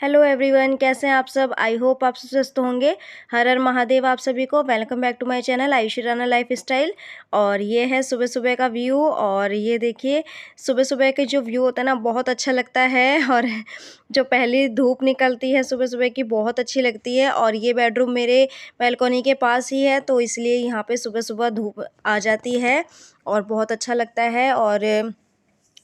Hello everyone, कैसे हैं आप सब। आई होप आप सब स्वस्थ होंगे। हर हर महादेव आप सभी को। Welcome back to my channel Ayushi Rana lifestyle. और ये है सुबह सुबह का व्यू। और ये देखिए, सुबह सुबह के जो व्यू होता है ना, बहुत अच्छा लगता है। और जो पहली धूप निकलती है सुबह सुबह की, बहुत अच्छी लगती है। और ये बेडरूम मेरे बालकनी के पास ही है, तो इसलिए यहाँ पे सुबह सुबह धूप आ जाती है और बहुत अच्छा लगता है। और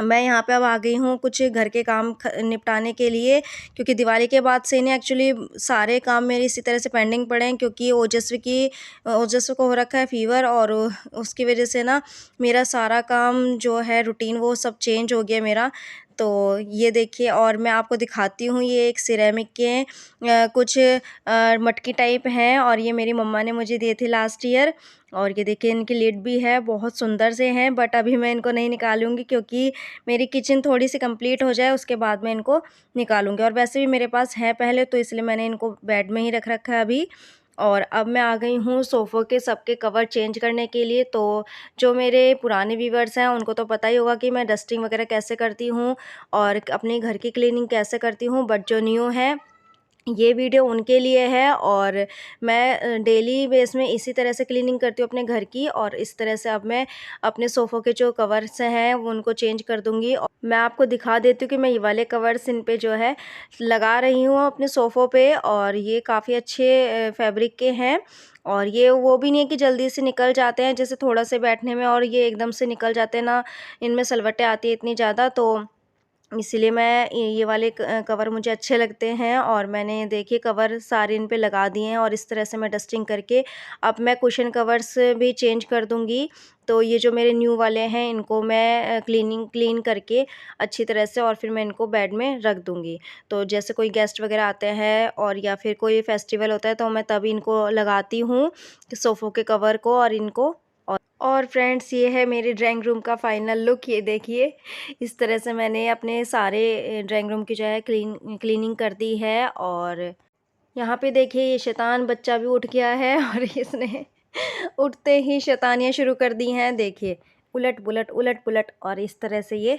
मैं यहाँ पे अब आ गई हूँ कुछ घर के काम निपटाने के लिए, क्योंकि दिवाली के बाद से इन्हें एक्चुअली सारे काम मेरे इसी तरह से पेंडिंग पड़े हैं, क्योंकि ओजस्वी को हो रखा है फीवर। और उसकी वजह से ना मेरा सारा काम जो है रूटीन वो सब चेंज हो गया मेरा। तो ये देखिए, और मैं आपको दिखाती हूँ, ये एक सिरेमिक के कुछ मटकी टाइप हैं, और ये मेरी मम्मा ने मुझे दिए थे लास्ट ईयर। और ये देखिए, इनकी लिड भी है, बहुत सुंदर से हैं। बट अभी मैं इनको नहीं निकालूंगी, क्योंकि मेरी किचन थोड़ी सी कंप्लीट हो जाए उसके बाद मैं इनको निकालूंगी। और वैसे भी मेरे पास है पहले, तो इसलिए मैंने इनको बेड में ही रख रखा है अभी। और अब मैं आ गई हूँ सोफ़ों के सबके कवर चेंज करने के लिए। तो जो मेरे पुराने व्यूवर्स हैं उनको तो पता ही होगा कि मैं डस्टिंग वगैरह कैसे करती हूँ और अपने घर की क्लीनिंग कैसे करती हूँ। बट जो न्यू है, ये वीडियो उनके लिए है। और मैं डेली बेस में इसी तरह से क्लीनिंग करती हूँ अपने घर की। और इस तरह से अब मैं अपने सोफ़ों के जो कवर्स हैं वो उनको चेंज कर दूँगी। और मैं आपको दिखा देती हूँ कि मैं ये वाले कवर्स इन पे जो है लगा रही हूँ अपने सोफ़ों पे। और ये काफ़ी अच्छे फैब्रिक के हैं। और ये वो भी नहीं है कि जल्दी से निकल जाते हैं, जैसे थोड़ा से बैठने में और ये एकदम से निकल जाते हैं ना, इनमें सलवटें आती है इतनी ज़्यादा। तो इसीलिए मैं ये वाले कवर मुझे अच्छे लगते हैं। और मैंने देखिए कवर सारे इन पे लगा दिए हैं। और इस तरह से मैं डस्टिंग करके अब मैं कुशन कवर्स भी चेंज कर दूंगी। तो ये जो मेरे न्यू वाले हैं इनको मैं क्लीन करके अच्छी तरह से, और फिर मैं इनको बेड में रख दूंगी। तो जैसे कोई गेस्ट वगैरह आते हैं और या फिर कोई फेस्टिवल होता है, तो मैं तभी इनको लगाती हूँ सोफ़ों के कवर को और इनको। और फ्रेंड्स, ये है मेरे ड्राइंग रूम का फाइनल लुक। ये देखिए, इस तरह से मैंने अपने सारे ड्राइंग रूम की जो है क्लीनिंग कर दी है। और यहाँ पे देखिए, ये शैतान बच्चा भी उठ गया है और इसने उठते ही शैतानियाँ शुरू कर दी हैं। देखिए, उलट पुलट उलट पुलट। और इस तरह से ये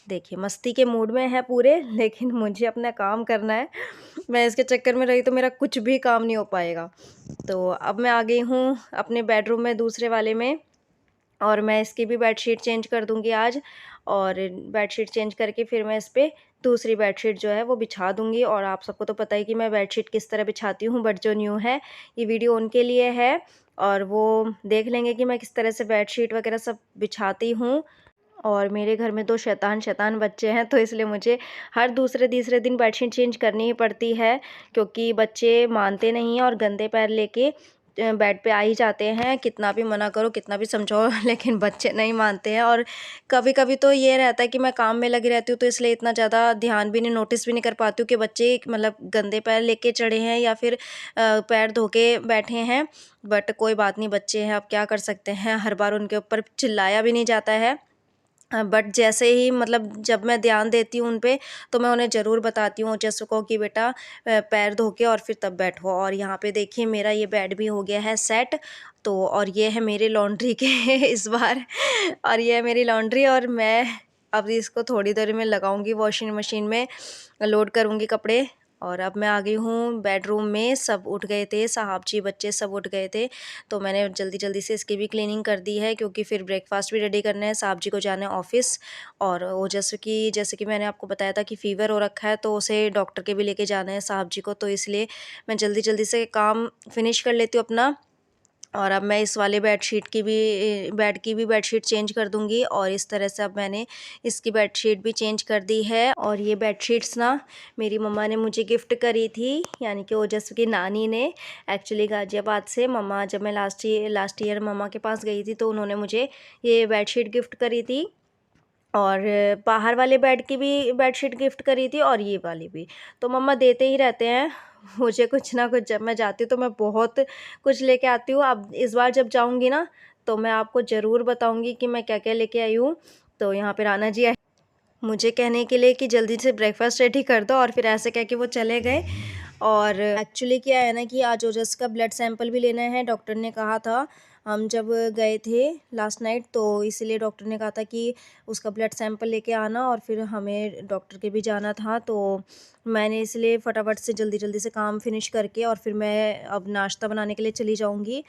देखिए मस्ती के मूड में है पूरे, लेकिन मुझे अपना काम करना है। मैं इसके चक्कर में रही तो मेरा कुछ भी काम नहीं हो पाएगा। तो अब मैं आ गई हूँ अपने बेडरूम में, दूसरे वाले में। और मैं इसकी भी बेडशीट चेंज कर दूंगी आज। और बेडशीट चेंज करके फिर मैं इस पर दूसरी बेडशीट जो है वो बिछा दूंगी। और आप सबको तो पता ही कि मैं बेडशीट किस तरह बिछाती हूँ। बट जो न्यू है, ये वीडियो उनके लिए है। और वो देख लेंगे कि मैं किस तरह से बेडशीट वगैरह सब बिछाती हूँ। और मेरे घर में तो शैतान शैतान बच्चे हैं, तो इसलिए मुझे हर दूसरे तीसरे दिन बेडशीट चेंज करनी ही पड़ती है, क्योंकि बच्चे मानते नहीं हैं और गंदे पैर लेके बेड पे आ ही जाते हैं। कितना भी मना करो, कितना भी समझाओ लेकिन बच्चे नहीं मानते हैं। और कभी कभी तो ये रहता है कि मैं काम में लगी रहती हूँ, तो इसलिए इतना ज़्यादा ध्यान भी नहीं, नोटिस भी नहीं कर पाती हूँ कि बच्चे मतलब गंदे पैर लेके चढ़े हैं या फिर पैर धो के बैठे हैं। बट कोई बात नहीं, बच्चे हैं, अब क्या कर सकते हैं। हर बार उनके ऊपर चिल्लाया भी नहीं जाता है। बट जैसे ही मतलब जब मैं ध्यान देती हूँ उन पे, तो मैं उन्हें ज़रूर बताती हूँ जैसे को कि बेटा पैर धो के और फिर तब बैठो। और यहाँ पे देखिए, मेरा ये बेड भी हो गया है सेट। तो और ये है मेरे लॉन्ड्री के इस बार। और ये है मेरी लॉन्ड्री। और मैं अब इसको थोड़ी देर में लगाऊंगी वॉशिंग मशीन में, लोड करूँगी कपड़े। और अब मैं आ गई हूँ बेडरूम में। सब उठ गए थे, साहब जी बच्चे सब उठ गए थे, तो मैंने जल्दी जल्दी से इसकी भी क्लीनिंग कर दी है, क्योंकि फिर ब्रेकफास्ट भी रेडी करना है। साहब जी को जाना है ऑफिस। और वो जैसे कि मैंने आपको बताया था कि फ़ीवर हो रखा है, तो उसे डॉक्टर के भी लेके जाना है साहब जी को। तो इसलिए मैं जल्दी जल्दी से काम फिनिश कर लेती हूँ अपना। और अब मैं इस वाले बेड की भी बेडशीट चेंज कर दूंगी। और इस तरह से अब मैंने इसकी बेडशीट भी चेंज कर दी है। और ये बेडशीट्स ना मेरी मम्मा ने मुझे गिफ्ट करी थी, यानी कि ओजस्वी की नानी ने, एक्चुअली गाज़ियाबाद से। मम्मा जब मैं लास्ट ईयर मम्मा के पास गई थी, तो उन्होंने मुझे ये बेडशीट गिफ्ट करी थी। और बाहर वाले बेड की भी बेडशीट गिफ्ट करी थी, और ये वाली भी। तो मम्मा देते ही रहते हैं मुझे कुछ ना कुछ। जब मैं जाती हूँ तो मैं बहुत कुछ लेके आती हूँ। अब इस बार जब जाऊँगी ना, तो मैं आपको ज़रूर बताऊँगी कि मैं क्या क्या लेके आई हूँ। तो यहाँ पे राना जी आए मुझे कहने के लिए कि जल्दी से ब्रेकफास्ट रेडी कर दो, और फिर ऐसे कह के वो चले गए। और एक्चुअली क्या है ना कि आज ओजस का ब्लड सैंपल भी लेना है, डॉक्टर ने कहा था। हम जब गए थे लास्ट नाइट, तो इसलिए डॉक्टर ने कहा था कि उसका ब्लड सैंपल लेके आना, और फिर हमें डॉक्टर के भी जाना था। तो मैंने इसलिए फटाफट से जल्दी जल्दी से काम फिनिश करके और फिर मैं अब नाश्ता बनाने के लिए चली जाऊँगी।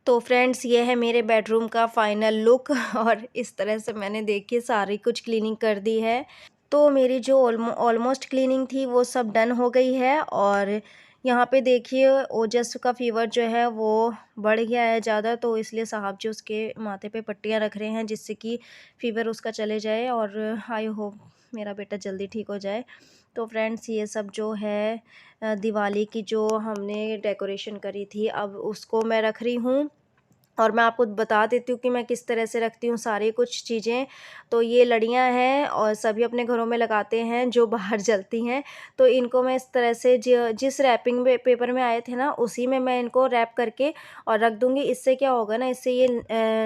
तो फ्रेंड्स, ये है मेरे बेडरूम का फाइनल लुक और इस तरह से मैंने देखिए सारी कुछ क्लीनिंग कर दी है। तो मेरी जो ऑलमोस्ट क्लीनिंग थी वो सब डन हो गई है। और यहाँ पे देखिए ओजस का फ़ीवर जो है वो बढ़ गया है ज़्यादा, तो इसलिए साहब जी उसके माथे पे पट्टियाँ रख रहे हैं जिससे कि फ़ीवर उसका चले जाए, और आई होप मेरा बेटा जल्दी ठीक हो जाए। तो फ्रेंड्स, ये सब जो है दिवाली की जो हमने डेकोरेशन करी थी, अब उसको मैं रख रही हूँ। और मैं आपको बता देती हूँ कि मैं किस तरह से रखती हूँ सारी कुछ चीज़ें। तो ये लड़ियाँ हैं और सभी अपने घरों में लगाते हैं जो बाहर जलती हैं। तो इनको मैं इस तरह से जिस रैपिंग में पेपर में आए थे ना, उसी में मैं इनको रैप करके और रख दूँगी। इससे क्या होगा ना, इससे ये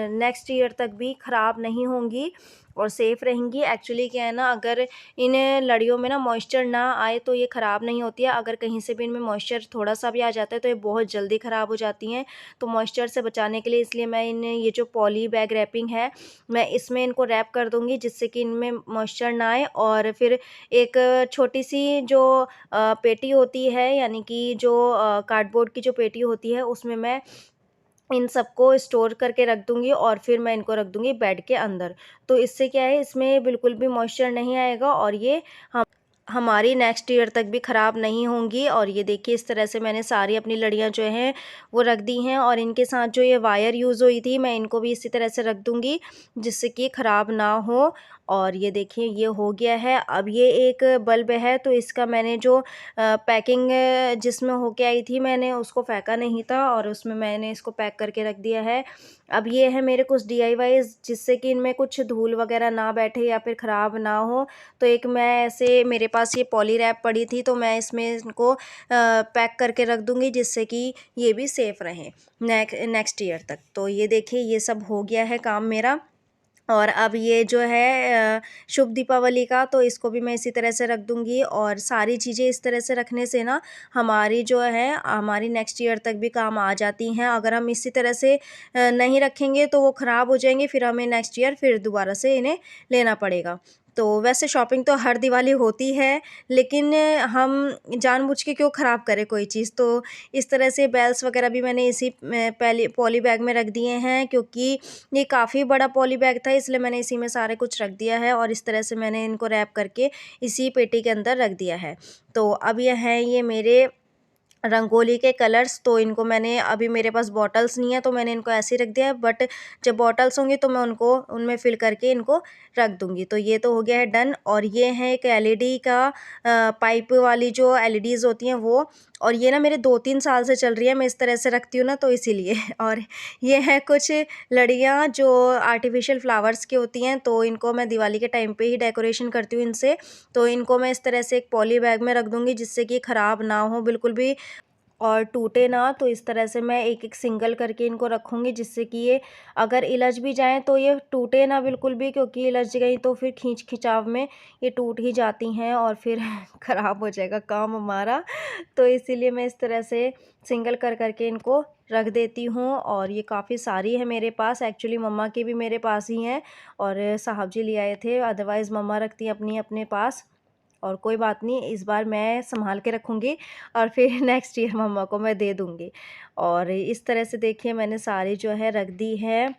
नेक्स्ट ईयर तक भी ख़राब नहीं होंगी और सेफ़ रहेंगी। एक्चुअली क्या है ना, अगर इन लड़ियों में ना मॉइस्चर ना आए तो ये ख़राब नहीं होती है। अगर कहीं से भी इनमें मॉइस्चर थोड़ा सा भी आ जाता है तो ये बहुत जल्दी ख़राब हो जाती हैं। तो मॉइस्चर से बचाने के लिए इसलिए मैं ये जो पॉली बैग रैपिंग है, मैं इसमें इनको रैप कर दूँगी जिससे कि इनमें मॉइस्चर ना आए। और फिर एक छोटी-सी जो पेटी होती है, यानी कि जो कार्डबोर्ड की जो पेटी होती है, उसमें मैं इन सबको स्टोर करके रख दूँगी और फिर मैं इनको रख दूँगी बेड के अंदर। तो इससे क्या है, इसमें बिल्कुल भी मॉइस्चर नहीं आएगा और ये हम हमारी नेक्स्ट ईयर तक भी ख़राब नहीं होंगी। और ये देखिए इस तरह से मैंने सारी अपनी लड़ियाँ जो हैं वो रख दी हैं, और इनके साथ जो ये वायर यूज़ हुई थी मैं इनको भी इसी तरह से रख दूँगी जिससे कि ख़राब ना हो। और ये देखिए ये हो गया है। अब ये एक बल्ब है, तो इसका मैंने जो पैकिंग जिसमें होके आई थी, मैंने उसको फेंका नहीं था और उसमें मैंने इसको पैक करके रख दिया है। अब ये है मेरे कुछ डीआईवाईज़ जिससे कि इनमें कुछ धूल वगैरह ना बैठे या फिर ख़राब ना हो। तो एक मैं ऐसे, मेरे पास ये पॉली रैप पड़ी थी, तो मैं इसमें इनको पैक करके रख दूँगी जिससे कि ये भी सेफ़ रहें नेक्स्ट ईयर तक। तो ये देखिए ये सब हो गया है काम मेरा। और अब ये जो है शुभ दीपावली का, तो इसको भी मैं इसी तरह से रख दूँगी। और सारी चीज़ें इस तरह से रखने से ना हमारी जो है हमारी नेक्स्ट ईयर तक भी काम आ जाती हैं। अगर हम इसी तरह से नहीं रखेंगे तो वो ख़राब हो जाएँगी, फिर हमें नेक्स्ट ईयर फिर दोबारा से इन्हें लेना पड़ेगा। तो वैसे शॉपिंग तो हर दिवाली होती है, लेकिन हम जानबूझ के क्यों ख़राब करें कोई चीज़। तो इस तरह से बेल्स वग़ैरह भी मैंने इसी पहले पॉली बैग में रख दिए हैं, क्योंकि ये काफ़ी बड़ा पॉली बैग था, इसलिए मैंने इसी में सारे कुछ रख दिया है और इस तरह से मैंने इनको रैप करके इसी पेटी के अंदर रख दिया है। तो अब ये हैं ये मेरे रंगोली के कलर्स। तो इनको मैंने, अभी मेरे पास बॉटल्स नहीं है तो मैंने इनको ऐसे ही रख दिया है, बट जब बॉटल्स होंगी तो मैं उनको उनमें फ़िल करके इनको रख दूँगी। तो ये तो हो गया है डन। और ये है एक एलईडी का पाइप वाली जो एलईडीज़ होती हैं वो, और ये ना मेरे 2-3 साल से चल रही है, मैं इस तरह से रखती हूँ ना, तो इसीलिए। और ये है कुछ लड़ियाँ जो आर्टिफ़िशियल फ्लावर्स की होती हैं, तो इनको मैं दिवाली के टाइम पे ही डेकोरेशन करती हूँ इनसे। तो इनको मैं इस तरह से एक पॉली बैग में रख दूँगी जिससे कि ख़राब ना हो बिल्कुल भी और टूटे ना। तो इस तरह से मैं एक-एक सिंगल करके इनको रखूँगी जिससे कि ये अगर इलझ भी जाएँ तो ये टूटे ना बिल्कुल भी, क्योंकि इलझ गई तो फिर खींच-खिंचाव में ये टूट ही जाती हैं और फिर ख़राब हो जाएगा काम हमारा। तो इसीलिए मैं इस तरह से सिंगल कर के इनको रख देती हूँ। और ये काफ़ी सारी है मेरे पास, एक्चुअली मम्मा की भी मेरे पास ही हैं और साहब जी ले आए थे, अदरवाइज़ मम्मा रखती हैं अपनी अपने पास। और कोई बात नहीं, इस बार मैं सँभाल के रखूँगी और फिर नेक्स्ट ईयर मम्मा को मैं दे दूँगी। और इस तरह से देखिए मैंने सारी जो है रख दी है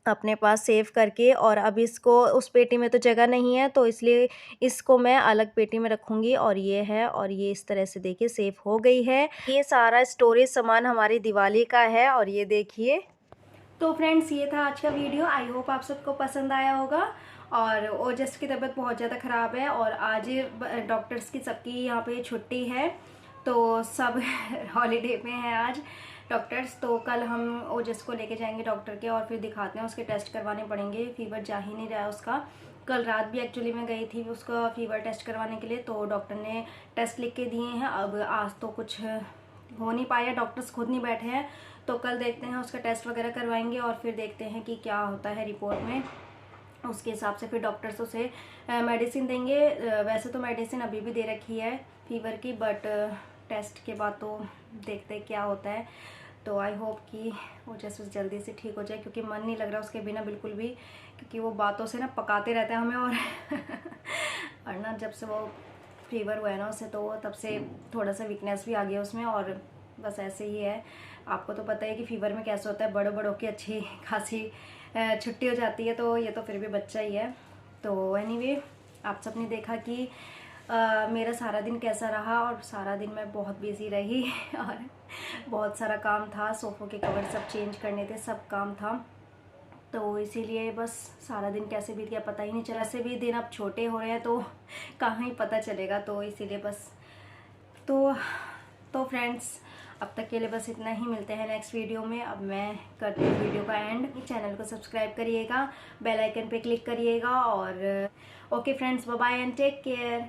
अपने पास सेव करके। और अब इसको उस पेटी में तो जगह नहीं है, तो इसलिए इसको मैं अलग पेटी में रखूँगी। और ये है, और ये इस तरह से देखिए सेव हो गई है। ये सारा स्टोरेज सामान हमारी दिवाली का है। और ये देखिए, तो फ्रेंड्स ये था आज का वीडियो। आई होप आप सबको पसंद आया होगा। और ओजस की तबीयत बहुत ज़्यादा ख़राब है और आज डॉक्टर्स की सबकी यहाँ पे छुट्टी है, तो सब हॉलीडे पे हैं आज डॉक्टर्स। तो कल हम ओजस को लेके जाएंगे डॉक्टर के और फिर दिखाते हैं, उसके टेस्ट करवाने पड़ेंगे। फीवर जा ही नहीं रहा है उसका। कल रात भी एक्चुअली मैं गई थी उसका फीवर टेस्ट करवाने के लिए, तो डॉक्टर ने टेस्ट लिख के दिए हैं। अब आज तो कुछ हो नहीं पाया, डॉक्टर्स खुद नहीं बैठे हैं। तो कल देखते हैं, उसका टेस्ट वगैरह करवाएंगे और फिर देखते हैं कि क्या होता है रिपोर्ट में। उसके हिसाब से फिर डॉक्टर्स उसे मेडिसिन देंगे। वैसे तो मेडिसिन अभी भी दे रखी है फीवर की, बट टेस्ट के बाद तो देखते हैं क्या होता है। तो आई होप कि वो जैसे जल्दी से ठीक हो जाए, क्योंकि मन नहीं लग रहा उसके बिना बिल्कुल भी, क्योंकि वो बातों से ना पकाते रहता है हमें। और ना जब से वो फीवर हुआ है ना उसे, तो तब से थोड़ा सा वीकनेस भी आ गया उसमें। और बस ऐसे ही है, आपको तो पता है कि फीवर में कैसे होता है, बड़ों बड़ों की अच्छी खासी छुट्टी हो जाती है। तो ये तो फिर भी बच्चा ही है। तो एनीवे, आप सबने देखा कि मेरा सारा दिन कैसा रहा, और सारा दिन मैं बहुत बिजी रही और बहुत सारा काम था, सोफ़ों के कवर सब चेंज करने थे, सब काम था। तो इसीलिए बस सारा दिन कैसे बीत गया पता ही नहीं चला। ऐसे भी दिन अब छोटे हो रहे हैं तो कहाँ ही पता चलेगा। तो इसीलिए बस तो फ्रेंड्स, अब तक के लिए बस इतना ही। मिलते हैं नेक्स्ट वीडियो में। अब मैं करती हूँ वीडियो का एंड। चैनल को सब्सक्राइब करिएगा, बेल आइकन पे क्लिक करिएगा। और okay friends, bye bye and take care.